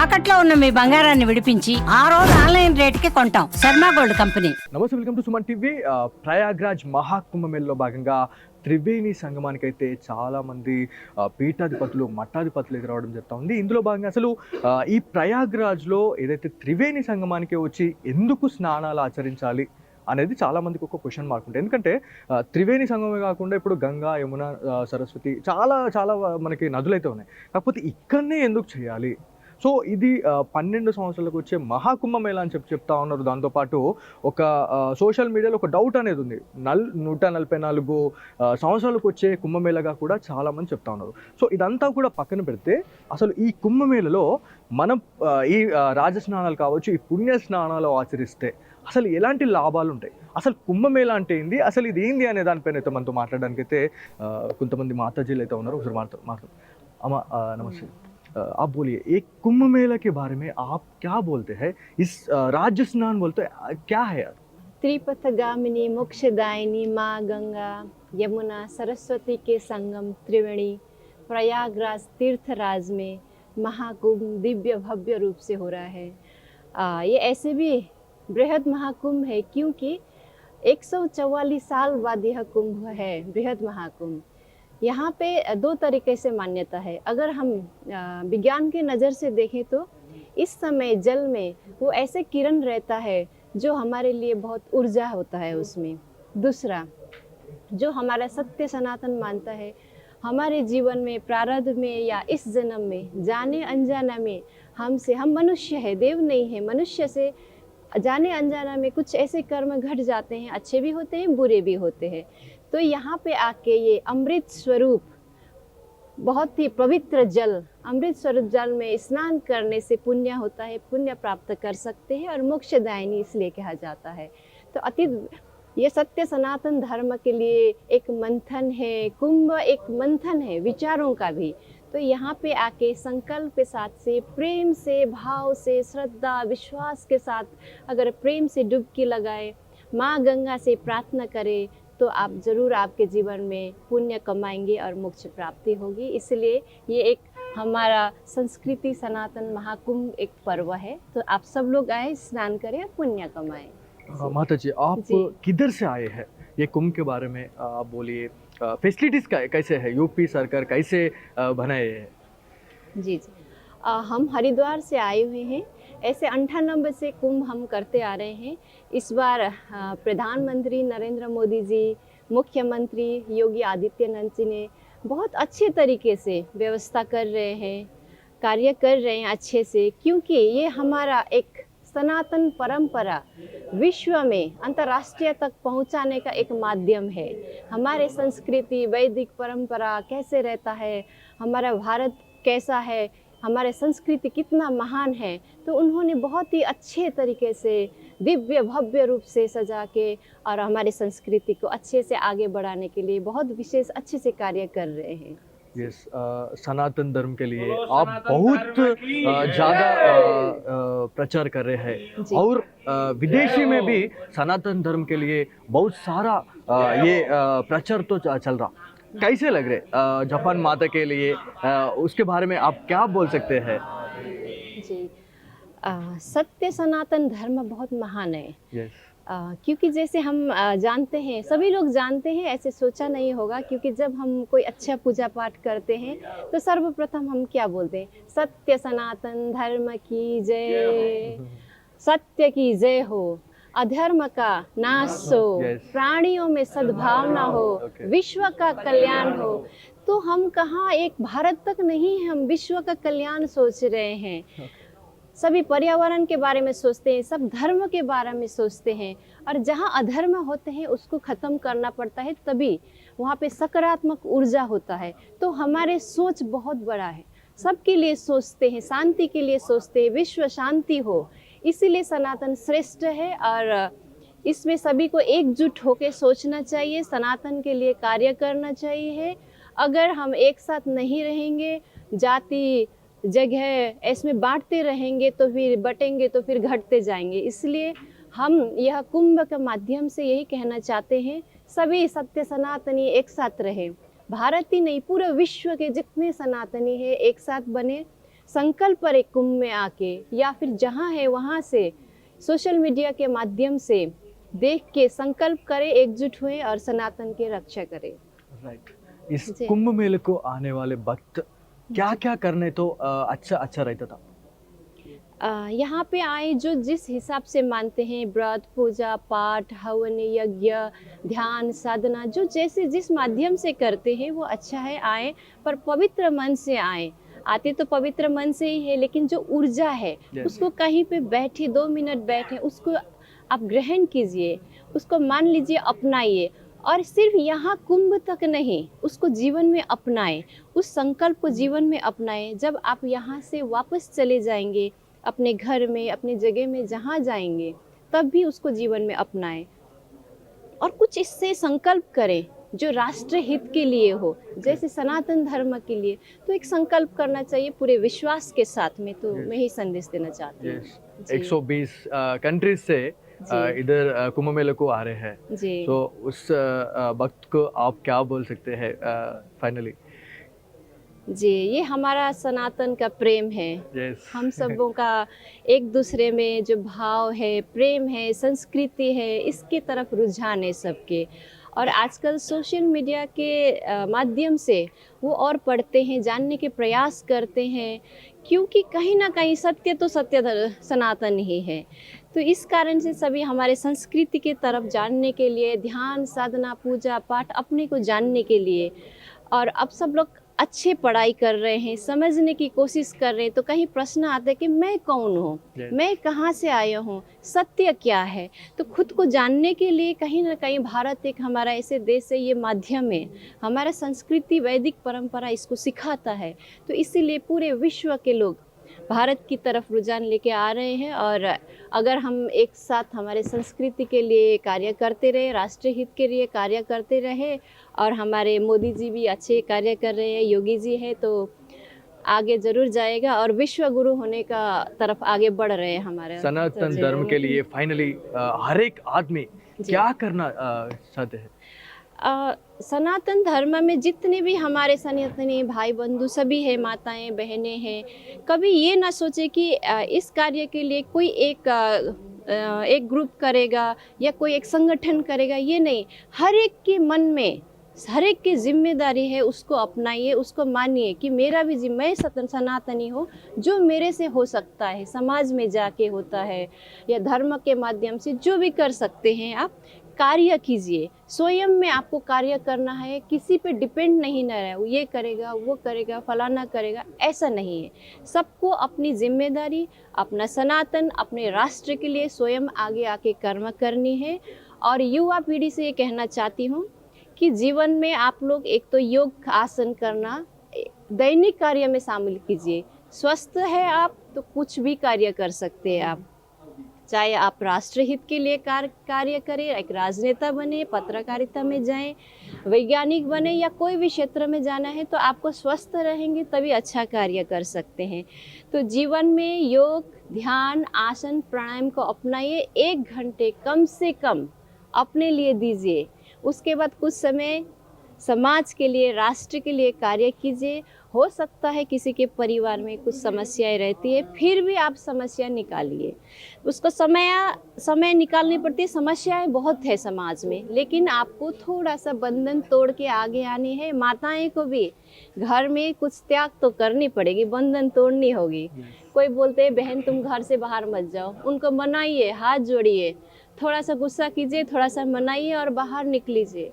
తాకట్లో ఉన్న మీ బంగారాన్ని విడిపించి ఆ రోజు ఆన్లైన్ రేటుకి కొంటాం. Sharma gold company. నమస్తే, welcome to Suman TV. Prayagraj మహాకుంభమేళలో భాగంగా త్రివేణి సంగమానికి అయితే చాలామంది పీఠాధిపతులు మఠాధిపతులు ఎదురవడం జరుగుతూ ఉంది. ఇందులో భాగంగా అసలు ఈ ప్రయాగ్రాజ్లో ఏదైతే త్రివేణి సంగమానికి వచ్చి ఎందుకు స్నానాలు ఆచరించాలి అనేది చాలామందికి ఒక క్వశ్చన్ మార్క్ ఉంటుంది. ఎందుకంటే త్రివేణి సంగమే కాకుండా ఇప్పుడు గంగా, యమున, సరస్వతి చాలా చాలా మనకి నదులు అయితే ఉన్నాయి. కాకపోతే ఇక్కడనే ఎందుకు చేయాలి? సో ఇది 12 సంవత్సరాలకు వచ్చే మహాకుంభమేళ అని చెప్తా ఉన్నారు. దాంతోపాటు ఒక సోషల్ మీడియాలో ఒక డౌట్ అనేది ఉంది. 144 సంవత్సరాలకు వచ్చే కుంభమేళగా కూడా చాలామంది చెప్తా ఉన్నారు. సో ఇదంతా కూడా పక్కన పెడితే అసలు ఈ కుంభమేళలో మనం ఈ రాజస్నానాలు కావచ్చు, ఈ పుణ్య స్నానాలు ఆచరిస్తే అసలు ఎలాంటి లాభాలు ఉంటాయి? అసలు కుంభమేళ అంటే ఏంది, అసలు ఇది ఏంది అనే దానిపైన అయితే మనతో మాట్లాడడానికి అయితే కొంతమంది మాతాజీలు అయితే ఉన్నారు. ఒకసారి మాట్లాడు. అమ్మ నమస్తే. आप बोलिए, एक कुंभ मेला के बारे में आप क्या बोलते हैं? इस राज्य स्नान बोलते क्या है यार? त्रिपथगामिनी मोक्षदायिनी माँ गंगा यमुना सरस्वती के संगम त्रिवेणी प्रयागराज तीर्थराज में महाकुंभ दिव्य भव्य रूप से हो रहा है। ये ऐसे भी बृहद महाकुंभ है क्योंकि 144 साल बाद यह कुंभ है बृहद महाकुंभ। यहाँ पे दो तरीके से मान्यता है। अगर हम विज्ञान के नज़र से देखें तो इस समय जल में वो ऐसे किरण रहता है जो हमारे लिए बहुत ऊर्जा होता है उसमें। दूसरा, जो हमारा सत्य सनातन मानता है, हमारे जीवन में प्रारब्ध में या इस जन्म में जाने अनजाना में हम मनुष्य है, देव नहीं है, मनुष्य से जाने अनजाना में कुछ ऐसे कर्म घट जाते हैं, अच्छे भी होते हैं बुरे भी होते हैं। तो यहाँ पे आके ये अमृत स्वरूप बहुत ही पवित्र जल, अमृत स्वरूप जल में स्नान करने से पुण्य होता है, पुण्य प्राप्त कर सकते हैं और मोक्षदायिनी इसलिए कहा जाता है। तो ये सत्य सनातन धर्म के लिए एक मंथन है, कुंभ एक मंथन है विचारों का भी। तो यहाँ पे आके संकल्प के साथ से, प्रेम से, भाव से, श्रद्धा विश्वास के साथ अगर प्रेम से डुबकी लगाए, माँ गंगा से प्रार्थना करें तो आप ज़रूर आपके जीवन में पुण्य कमाएंगे और मोक्ष प्राप्ति होगी। इसलिए ये एक हमारा संस्कृति सनातन महाकुंभ एक पर्व है। तो आप सब लोग आए, स्नान करें और पुण्य कमाएं। माता जी, आप किधर से आए हैं? ये कुंभ के बारे में आप बोलिए, फैसिलिटीज़ कैसे है? यूपी सरकार कैसे बनाए हैं? जी, हम हरिद्वार से आए हुए हैं। ऐसे 98 से कुंभ हम करते आ रहे हैं। इस बार प्रधानमंत्री नरेंद्र मोदी जी, मुख्यमंत्री योगी आदित्यनाथ जी ने बहुत अच्छे तरीके से व्यवस्था कर रहे हैं, कार्य कर रहे हैं अच्छे से, क्योंकि ये हमारा एक सनातन परंपरा विश्व में अंतर्राष्ट्रीय तक पहुंचाने का एक माध्यम है। हमारे संस्कृति वैदिक परंपरा कैसे रहता है, हमारा भारत कैसा है, हमारे संस्कृति कितना महान है, तो उन्होंने बहुत ही अच्छे तरीके से दिव्य भव्य रूप से सजा के और हमारे संस्कृति को अच्छे से आगे बढ़ाने के लिए बहुत विशेष अच्छे से कार्य कर रहे हैं। यस, सनातन धर्म के लिए आप बहुत ज़्यादा प्रचार कर रहे हैं और विदेशी में भी सनातन धर्म के लिए बहुत सारा ये प्रचार तो चल रहा। कैसे लग रहे जापान माता के लिए, उसके बारे में आप क्या बोल सकते हैं? जी, सत्य सनातन धर्म बहुत महान है। yes. क्योंकि जैसे हम जानते हैं, सभी लोग जानते हैं, ऐसे सोचा नहीं होगा, क्योंकि जब हम कोई अच्छा पूजा पाठ करते हैं तो सर्वप्रथम हम क्या बोलते हैं? सत्य सनातन धर्म की जय, सत्य की जय हो, अधर्म का नाश हो, प्राणियों में सद्भावना हो, विश्व का कल्याण हो। तो हम कहाँ एक भारत तक नहीं, हम विश्व का कल्याण सोच रहे हैं। सभी पर्यावरण के बारे में सोचते हैं, सब धर्म के बारे में सोचते हैं, और जहाँ अधर्म होते हैं उसको ख़त्म करना पड़ता है, तभी वहाँ पे सकारात्मक ऊर्जा होता है। तो हमारे सोच बहुत बड़ा है, सबके लिए सोचते हैं, शांति के लिए सोचते हैं, विश्व शांति हो, इसीलिए सनातन श्रेष्ठ है। और इसमें सभी को एकजुट होकर सोचना चाहिए, सनातन के लिए कार्य करना चाहिए। अगर हम एक साथ नहीं रहेंगे, जाति जगह इसमें बांटते रहेंगे तो फिर बटेंगे तो फिर घटते जाएंगे। इसलिए हम यह कुंभ के माध्यम से यही कहना चाहते हैं, सभी सत्य सनातनी एक साथ रहें। भारत ही नहीं, पूरे विश्व के जितने सनातनी हैं एक साथ बने, संकल्प करें कुंभ में आके, या फिर जहाँ है वहाँ से सोशल मीडिया के माध्यम से देख के संकल्प करें, एकजुट हुए और सनातन की रक्षा करें। राइट, इस जी। कुंभ मेले को आने वाले वक्त क्या क्या करने तो अच्छा रहता था? यहाँ पे आए जो जिस हिसाब से मानते हैं, व्रत, पूजा पाठ, हवन, यज्ञ, ध्यान, साधना, जो जैसे जिस माध्यम से करते हैं वो अच्छा है, आए पर पवित्र मन से आए। आते तो पवित्र मन से ही है, लेकिन जो ऊर्जा है Yes. उसको कहीं पे बैठे 2 मिनट बैठे, उसको आप ग्रहण कीजिए, उसको मान लीजिए, अपनाइए। और सिर्फ यहाँ कुंभ तक नहीं, उसको जीवन में अपनाएं, उस संकल्प को जीवन में अपनाएं। जब आप यहाँ से वापस चले जाएंगे अपने घर में, अपनी जगह में जहाँ जाएंगे, तब भी उसको जीवन में अपनाएं और कुछ इससे संकल्प करें जो राष्ट्र हित के लिए हो, जैसे सनातन धर्म के लिए। तो एक संकल्प करना चाहिए पूरे विश्वास के साथ में। तो मैं ही संदेश देना चाहती हूँ। Yes. जी। 120 कंट्रीज से जी। इधर कुंभ मेले को आ रहे हैं, जी। तो उस वक्त को आप क्या बोल सकते हैं फाइनली? जी, ये हमारा सनातन का प्रेम है। यस, हम सबों का एक दूसरे में जो भाव है, प्रेम है, संस्कृति है, इसकी तरफ रुझान है सबके। और आजकल सोशल मीडिया के माध्यम से वो और पढ़ते हैं, जानने के प्रयास करते हैं, क्योंकि कहीं ना कहीं सत्य तो सनातन ही है। तो इस कारण से सभी हमारे संस्कृति के तरफ जानने के लिए, ध्यान, साधना, पूजा पाठ, अपने को जानने के लिए। और अब सब लोग अच्छे पढ़ाई कर रहे हैं, समझने की कोशिश कर रहे हैं। तो कहीं प्रश्न आता है कि मैं कौन हूँ, Yes. मैं कहाँ से आया हूँ, सत्य क्या है। तो खुद को जानने के लिए कहीं ना कहीं भारत एक हमारा ऐसे देश है, ये माध्यम है, हमारा संस्कृति, वैदिक परंपरा इसको सिखाता है। तो इसीलिए पूरे विश्व के लोग भारत की तरफ रुझान लेके आ रहे हैं। और अगर हम एक साथ हमारे संस्कृति के लिए कार्य करते रहे, राष्ट्रीय हित के लिए कार्य करते रहे, और हमारे मोदी जी भी अच्छे कार्य कर रहे हैं, योगी जी है, तो आगे जरूर जाएगा और विश्व गुरु होने का तरफ आगे बढ़ रहे हैं हमारे सनातन धर्म के लिए फाइनली हर एक आदमी क्या करना चाहते हैं? सनातन धर्म में जितने भी हमारे सनातनी भाई बंधु सभी हैं, माताएं बहनें हैं, कभी ये ना सोचे कि इस कार्य के लिए कोई एक ग्रुप करेगा या कोई एक संगठन करेगा, ये नहीं। हर एक के मन में हर एक की जिम्मेदारी है, उसको अपनाइए, उसको मानिए कि मेरा भी मैं सनातनी हूँ, जो मेरे से हो सकता है, समाज में जाके होता है या धर्म के माध्यम से जो भी कर सकते हैं आप कार्य कीजिए। स्वयं में आपको कार्य करना है, किसी पे डिपेंड नहीं ना रहे, ये करेगा वो करेगा फलाना करेगा, ऐसा नहीं है। सबको अपनी जिम्मेदारी, अपना सनातन, अपने राष्ट्र के लिए स्वयं आगे आके कर्म करनी है। और युवा पीढ़ी से ये कहना चाहती हूँ कि जीवन में आप लोग एक तो योग आसन करना दैनिक कार्य में शामिल कीजिए। स्वस्थ है आप तो कुछ भी कार्य कर सकते हैं आप, चाहे आप राष्ट्र हित के लिए कार्य करें, एक राजनेता बने, पत्रकारिता में जाएं, वैज्ञानिक बने, या कोई भी क्षेत्र में जाना है, तो आपको स्वस्थ रहेंगे तभी अच्छा कार्य कर सकते हैं। तो जीवन में योग, ध्यान, आसन, प्राणायाम को अपनाइए। 1 घंटे कम से कम अपने लिए दीजिए। उसके बाद कुछ समय समाज के लिए, राष्ट्र के लिए कार्य कीजिए। हो सकता है किसी के परिवार में कुछ समस्याएं रहती है, फिर भी आप समस्या निकालिए, उसको समय निकालनी पड़ती है। समस्याएं बहुत है समाज में, लेकिन आपको थोड़ा सा बंधन तोड़ के आगे आनी है। माताएं को भी घर में कुछ त्याग तो करनी पड़ेगी, बंधन तोड़नी होगी। कोई बोलते हैं बहन तुम घर से बाहर मत जाओ, उनको मनाइए, हाथ जोड़िए, थोड़ा सा गुस्सा कीजिए, थोड़ा सा मनाइए और बाहर निकलीजिए।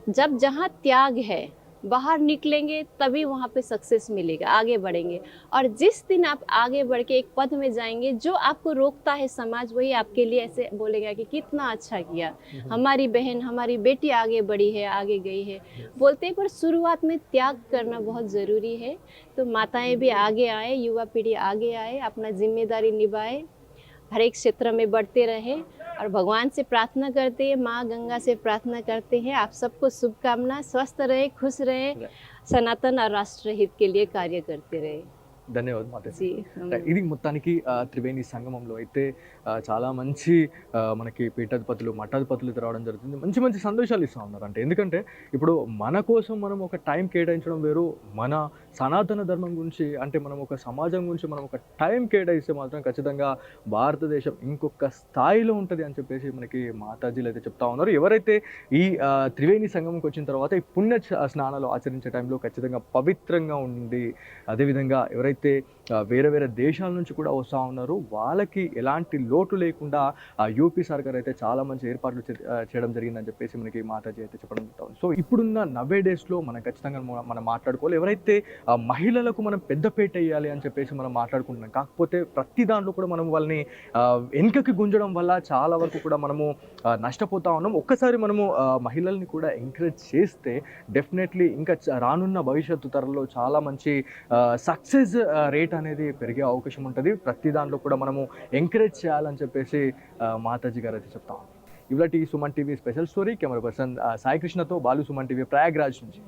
जब जहाँ त्याग है, बाहर निकलेंगे तभी वहाँ पे सक्सेस मिलेगा, आगे बढ़ेंगे। और जिस दिन आप आगे बढ़ के एक पद में जाएंगे, जो आपको रोकता है समाज, वही आपके लिए ऐसे बोलेगा कि कितना अच्छा किया, हमारी बहन, हमारी बेटी आगे बढ़ी है, आगे गई है, बोलते हैं। पर शुरुआत में त्याग करना बहुत ज़रूरी है। तो माताएं भी आगे आए, युवा पीढ़ी आगे आए, अपना जिम्मेदारी निभाए, हर एक क्षेत्र में बढ़ते रहे। और भगवान से प्रार्थना करते हैं, माँ गंगा से प्रार्थना करते हैं, आप सबको शुभकामना, स्वस्थ रहे, खुश रहे, सनातन और राष्ट्र हित के लिए कार्य करते रहे। ధన్యవాదాలు మాతాజీ. जी ఇది మొత్తానికి త్రివేణి సంగమంలో అయితే చాలా మంచి మనకి పీఠాధిపతులు మఠాధిపతులు అయితే రావడం జరుగుతుంది. మంచి మంచి సందేశాలు ఇస్తూ ఉన్నారు. అంటే ఎందుకంటే ఇప్పుడు మన కోసం మనం ఒక టైం కేటాయించడం వేరు, మన సనాతన ధర్మం గురించి అంటే మనం ఒక సమాజం గురించి మనం ఒక టైం కేటాయిస్తే మాత్రం ఖచ్చితంగా భారతదేశం ఇంకొక స్థాయిలో ఉంటుంది అని చెప్పేసి మనకి మాతాజీలు అయితే చెప్తా ఉన్నారు. ఎవరైతే ఈ త్రివేణి సంగమంకి వచ్చిన తర్వాత ఈ పుణ్య స్నానాలు ఆచరించే టైంలో ఖచ్చితంగా పవిత్రంగా ఉండి, అదేవిధంగా ఎవరైతే వేరే వేరే దేశాల నుంచి కూడా వస్తూ ఉన్నారు వాళ్ళకి ఎలాంటి లోటు లేకుండా యూపీ సర్కార్ అయితే చాలా మంచి ఏర్పాట్లు చేయడం జరిగిందని చెప్పేసి మనకి మాతాజీ అయితే చెప్పడం జరుగుతుంది. సో ఇప్పుడున్న నవ్వే డేస్లో మనం ఖచ్చితంగా మనం మాట్లాడుకోవాలి. ఎవరైతే మహిళలకు మనం పెద్దపేట వేయాలి అని చెప్పేసి మనం మాట్లాడుకుంటున్నాం. కాకపోతే ప్రతి దాంట్లో కూడా మనం వాళ్ళని వెనుకకి గుంజడం వల్ల చాలా వరకు కూడా మనము నష్టపోతా ఉన్నాం. ఒక్కసారి మనము మహిళల్ని కూడా ఎంకరేజ్ చేస్తే డెఫినెట్లీ ఇంకా రానున్న భవిష్యత్తు తరంలో చాలా మంచి సక్సెస్ రేట్ అనేది పెరిగే అవకాశం ఉంటుంది. ప్రతి దాంట్లో కూడా మనము ఎంకరేజ్ చేయాలని చెప్పేసి మాతాజీ గారు అయితే చెప్తాం. ఇవాళ Suman TV special story camera person Sai కృష్ణతో బాలు, సుమన్ టీవీ ప్రయాగ్రాజ్ నుంచి.